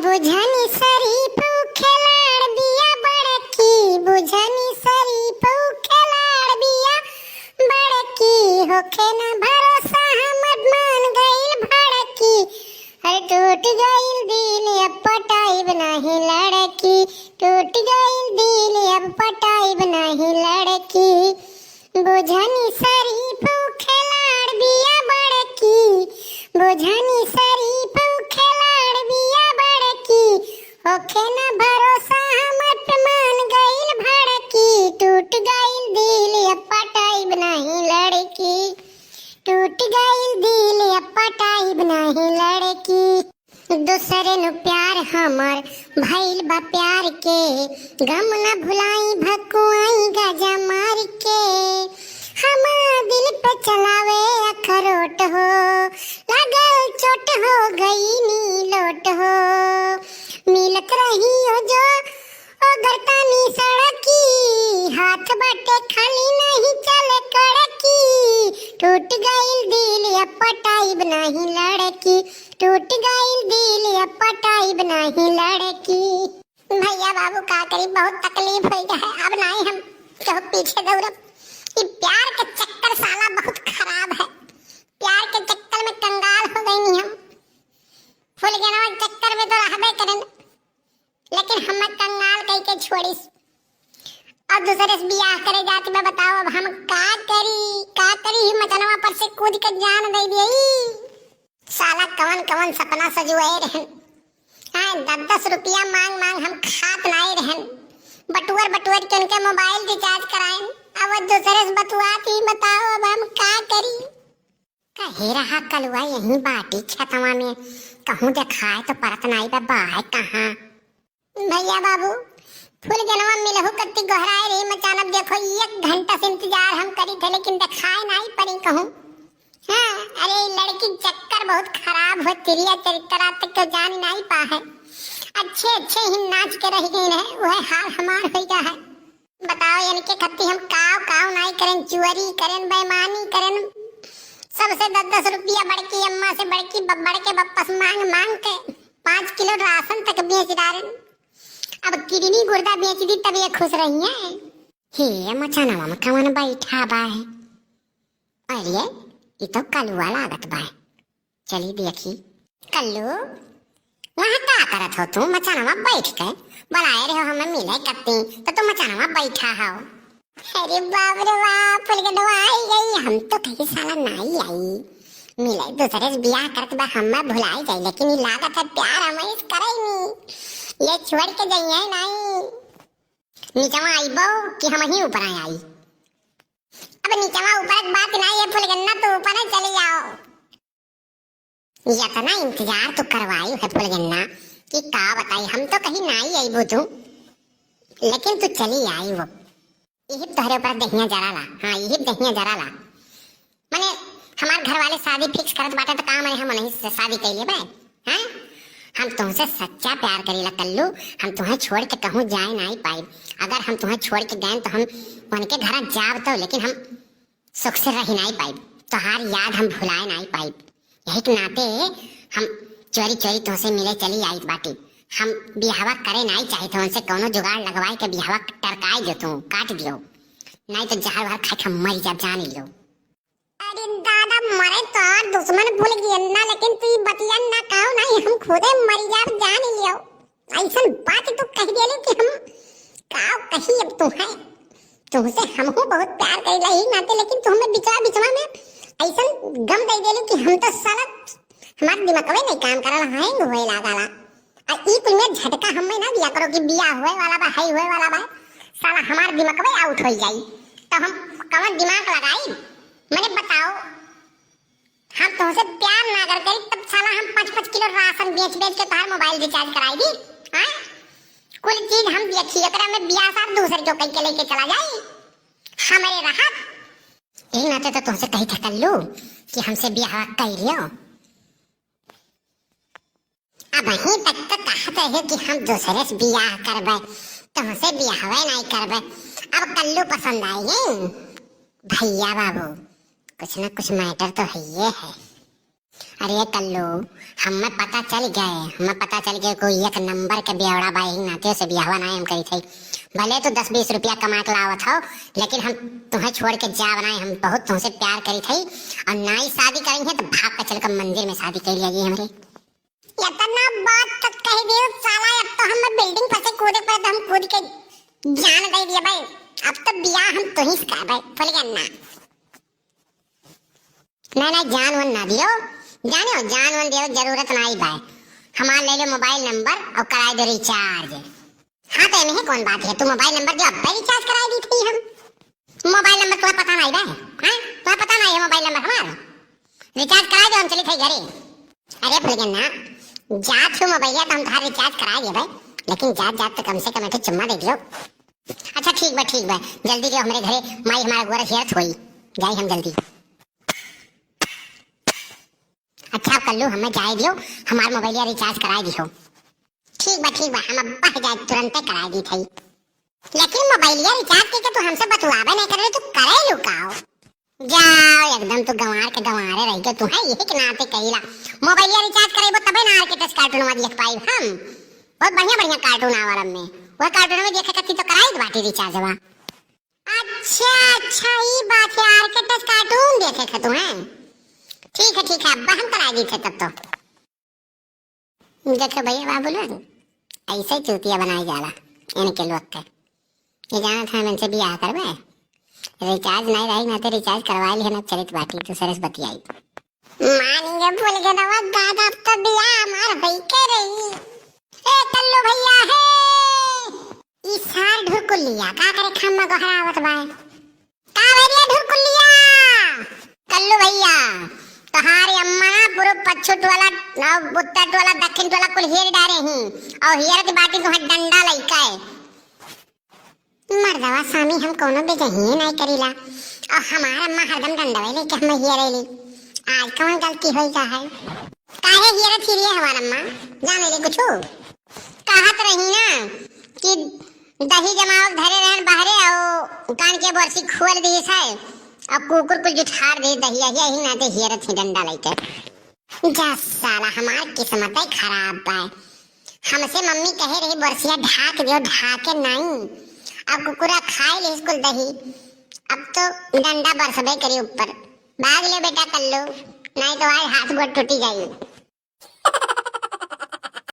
बुझनी शरीफ खिलाड़ बिया बड़की, बुझनी शरीफ खिलाड़ बिया बड़की, होखे ना भरोसा हमर मान गइल भड़की, हर टूट गइल दिल अब पटाइब नाही लड़की, टूट गइल दिल अब पटाइब नाही लड़की, बुझनी शरीफ खिलाड़ बिया बड़की, बुझनी शरीफ खिलाड़ बिया बड़की, होखे ना भरोसा हमर पे मान गइल भड़की, टूट गइल दिल अब पटाइब नाही लड़की, टूट गइल दिल अब पटाइब नाही लड़की, दूसरे नु प्यार हमर भइल बा प्यार के, गम न भुलाई भकुआई गाजा मार के, हमार दिल पे चलावे अखरोट हो, लागल चोट हो गई नीलोट हो, मिलत रही हो जो गरतानी सड़की, हाथ बाटे खाली नहीं चले कड़की, टूट गइल दिल अब पटाइब नाही लड़की, टूट गइल दिल अब पटाइब नाही लड़की। भैया बाबू का करी, बहुत तकलीफ हो है, अब नहीं हम तो पीछे दौड़ब, ये प्यार के चक्कर साला बहुत खराब है, प्यार के चक्कर में कंगाल हो गई नहीं हम, फूल गना चक्कर में तो रहबे करन, लेकिन हम कंगाल कह के छोड़ीस और दूसरे से बियाह करे जाती। मैं बताओ अब हम का करी मचनवा पर से कूद के जान दे दी, साला कवन कवन सपना सजुए रहन, हाँ 10-10 रुपया मांग मांग हम खात नहीं रहन, बटुअर के उनके मोबाइल रिचार्ज कराएं, अब दूसरे से बतुआती। बताओ अब हम का करी, कहे रहा कलुआ यहीं बाटी छतवा में, कहूँ देखाए तो परत नहीं बा है कहाँ। भैया बाबू फूल जनवा मिलहु कत्ती गहराए रे मचानब, देखो 1 घंटा से इंतजार हम करी थे लेकिन दिखाए नहीं पड़ी कहूँ। हाँ अरे लड़की चक्कर बहुत खराब हो, तिरिया चरित्रा तक तो जान नहीं पा है, अच्छे ही नाच के रह गई है, वह हाल हमार हो गया है। बताओ यानी के खत्ती हम काव नहीं करें, चुअरी करें, बेईमानी करें, सबसे 10-10 रुपया बड़की अम्मा से बड़की बब्बड़ के बप्पस मांग के 5 किलो राशन तक बेच डालें, अब किडनी गुर्दा बेच दी तब ये खुश रही है। हे मचानवा में कौन बैठा बा है, अरे ये तो कलुआ लागत बा, चली देखी। कल्लू वहाँ का करत हो तुम, मचानवा बैठ के बुलाए रहे हो हमें मिले कत्ती तो तुम मचानवा बैठा हो। अरे बाप रे बाप, फुलगड़वा आई गई, हम तो कहीं साला नहीं आई, मिले दूसरे से बियाह करत बा हमें भुलाई जाए, लेकिन ये लागत है प्यार हमें इस करे नहीं, ये छोड़ के जाइए नहीं, नीचवा आईबो कि हम ही ऊपर आई, अब नीचवा ऊपर बात नहीं है फुलगन्ना, तो ऊपर ही चले जाओ, या तो ना इंतजार तो करवाई है फुलगन्ना कि का बताई, हम तो कहीं नहीं आई वो तू, लेकिन तू चली आई वो, यही तोहरे ऊपर दहिया जरा ला, हाँ यही दहिया जरा ला, माने हमारे घर वाले शादी फिक्स करत बाटे तो काम है हम नहीं शादी कइले बे, हैं हम तुमसे सच्चा प्यार करीला कल्लू, हम तुम्हें छोड़ के कहूँ जाए नहीं पाई, अगर हम तुम्हें छोड़ के गए तो हम उनके घर जाब तो, लेकिन हम सुख से रह नहीं पाई, तोहार याद हम भुलाए नहीं पाई, यही के नाते हम चोरी तुमसे मिले चली आई बाटी, हम बिहावा करे नहीं चाहे थे, उनसे कोनो जुगाड़ लगवाए के बिहावा टरकाए दो, तुम काट दियो, नहीं तो जहर वहर खा के मर जा जान लो। अरे दादा मरे तो दुश्मन भूल गए ना, लेकिन तू बतिया ना कहो नहीं, हम खुदे मर जा जान लियो, ऐसा बात तो कह देले कि हम काव कही अब तुम्हें, तुमसे हमहू बहुत प्यार करेला ही नाते, लेकिन तू हमें बिचवा में ऐसा गम दे देले कि हम तो साला हमार दिमागवे नहीं काम करला, हैंग होए लागला, आ ई कुल में झटका हमें ना दिया करो कि बिया होए वाला बा, है होए वाला बा, साला हमार दिमागवे आउट हो जाई, तो हम कौन दिमाग लगाई, मैंने बताओ हम तुमसे प्यार ना करते तब साला हम 5-5 किलो राशन बेच के तुम्हारा मोबाइल रिचार्ज कराई दी, हाँ कुल चीज हम देखी, अगर हमें बियाह साथ दूसरे जो कहीं के लेके चला जाए हमारे राहत, यही नाते तो तुमसे कही था कल्लू कि हमसे बियाह कर लियो, अब वहीं तक तो कहते हैं कि हम दूसरे से बियाह करबे, तुमसे बियाह नहीं करबे, अब कल्लू पसंद आएंगे भैया बाबू, कुछ ना कुछ मैटर तो है ये है। अरे कल्लू, हमें पता चल गए कोई एक नंबर के बेवड़ा बाई नाते से बियाहवा ना हम करी थी। भले तो 10-20 रुपया कमा के लावत हो, लेकिन हम तुम्हें छोड़ के जा बनाए। हम बहुत तुमसे प्यार करी थी और ना ही शादी करेंगे तो भाग कर चलकर मंदिर में शादी कर लिया हमरे। इतना बात तक कह दियो साला, अब तो हम बिल्डिंग पर से कूदे पर हम कूद के जान दे दिया भाई। अब तो बियाह हम तो ही कर भाई, बोल गया ना जान वन ना दियो, जान वन दियो जरूरत ना ही भाई। हमारा ले लो मोबाइल नंबर और कराई दो रिचार्ज। हाँ तो इन्हें कौन बात है, तू मोबाइल नंबर दे, अब रिचार्ज कराई दी थी हम। मोबाइल नंबर तुम्हें पता नहीं भाई? हाँ तुम्हें पता नहीं है मोबाइल नंबर हमारा? रिचार्ज कराई दो, हम चले थे घरे। अरे भूल गए ना, जात हो मोबाइल तो हम तुम्हारा रिचार्ज करा दिए भाई, लेकिन जात तो कम से कम एक चुम्मा दे दियो। अच्छा ठीक बा जल्दी दियो हमारे घरे, माई हमारा गोरा हेरत होई जाई हम जल्दी। अच्छा कल्लू हमें जाए दियो, हमारा मोबाइल रिचार्ज कराई दियो। ठीक बा हम अब्बा जाए तुरंत कराई दी थी। लेकिन मोबाइल रिचार्ज के तो हमसे बतवाबे नहीं करे, तू करे लुकाओ जाओ एकदम। तू गंवारे रह गए, तू है यही के नाते कहिला मोबाइल रिचार्ज करेबो तबे ना के टच कार्टून में देख पाई हम। बहुत बढ़िया कार्टून आवर में, वो कार्टून में देखे कथी तो कराई बाटी रिचार्ज बा। अच्छा ई बात है, आर के टच कार्टून देखे ख तू है। ठीक है अब्बा हम करा दी थे तब तो। देखो भैया बाबू ऐसे चूतिया बनाई जाला इनके लोग के। ये जाना था इनसे बियाह करवे, रिचार्ज नहीं रही ना तो रिचार्ज करवा ली है ना, चलित बाटी तो सरस बतियाई मानेंगे बोल के दवा दादा अब तो बियाह हमार भई के रही। ए कल्लू भैया है ई सार ढुकुलिया का करे खम्मा गोहरावत बाय का वेरिया ढुकुलिया। कल्लू भैया तहारी अम्मा ना पूरा पछुट वाला ना उत्तर वाला दक्षिण वाला कुल हेर डारे ही और हेर के बाटी तो डंडा लइका है। मर्दवा स्वामी हम कोनो बेजही नहीं करीला और हमारा अम्मा हरदम डंडा लेके हम हेरेली। आज कौन गलती होई का है? काहे हेरे थीरी हमारा अम्मा जाने ले कुछ कहत रही ना कि दही जमाओ धरे रहन बाहरे और कान के बरसी खोल दी है अब कुकुर कुल जुठार दे दहिया यही ना दे हेरे थी डंडा लेके। जा साला हमार किस्मत है खराब बा। हमसे मम्मी कहे रही बरसिया ढाक दियो, ढाके नहीं। अब कुकुरा खाए ले स्कूल दही, अब तो डंडा बरसबे करी ऊपर। भाग ले बेटा कल्लू, नहीं तो आज हाथ गोड़ टूटी जाएगी।